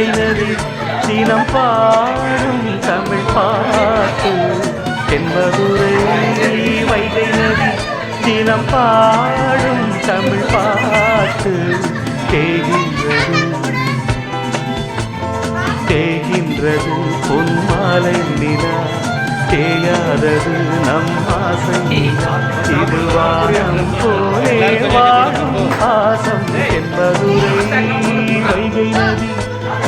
வைகை நதி தினம் பாடும் தமிழ் பாட்டு தென்மதுரை வைகை நதி தினம் பாடும் தமிழ் பாட்டு தேகின்றது பொன்மாலை நிலா தேயாதது நம் ஆசை இது வாரம் போலே வாழும் ஆசம் தென்மதுரை வைகை நதி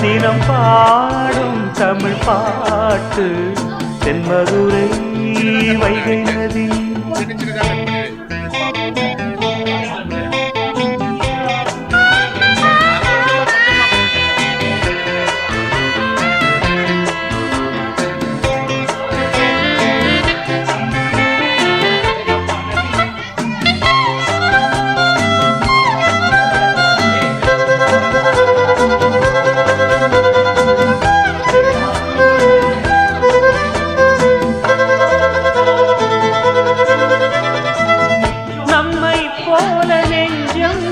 தினம் பாடும் தமிழ் பாட்டு தென்மதுரை வைகை நதி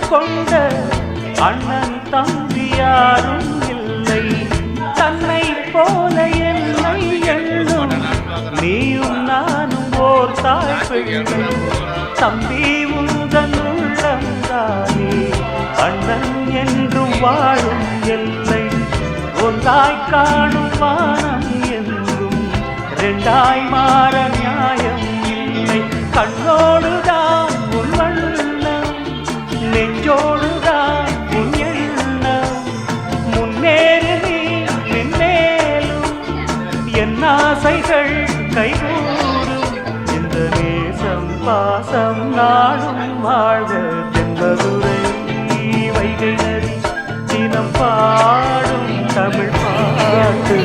கொண்ட அண்ணன் தம்பி யாரும் இல்லை தன்னை போல என்னை எண்ணும் நீயும் நானும் ஓர் தாய் பிள்ளை தம்பி உந்தன் உள்ளந்தானே அண்ணன் என்றும் வாழும் எல்லை ஒன்றாய் காணும் வானம் என்றும் இரண்டாய் மாற நியாயம் இல்லை கண்ணோடுதான் உன் நெஞ்சோடுதான் உன் எண்ணம் முன்னேறு நீ மென்மேலும் என் ஆசைகள் கைகூடும் இந்த நேசம் பாசம் நாடும் வாழ்க தென்மதுரை வைகை நதி தினம் பாடும் தமிழ் பாட்டு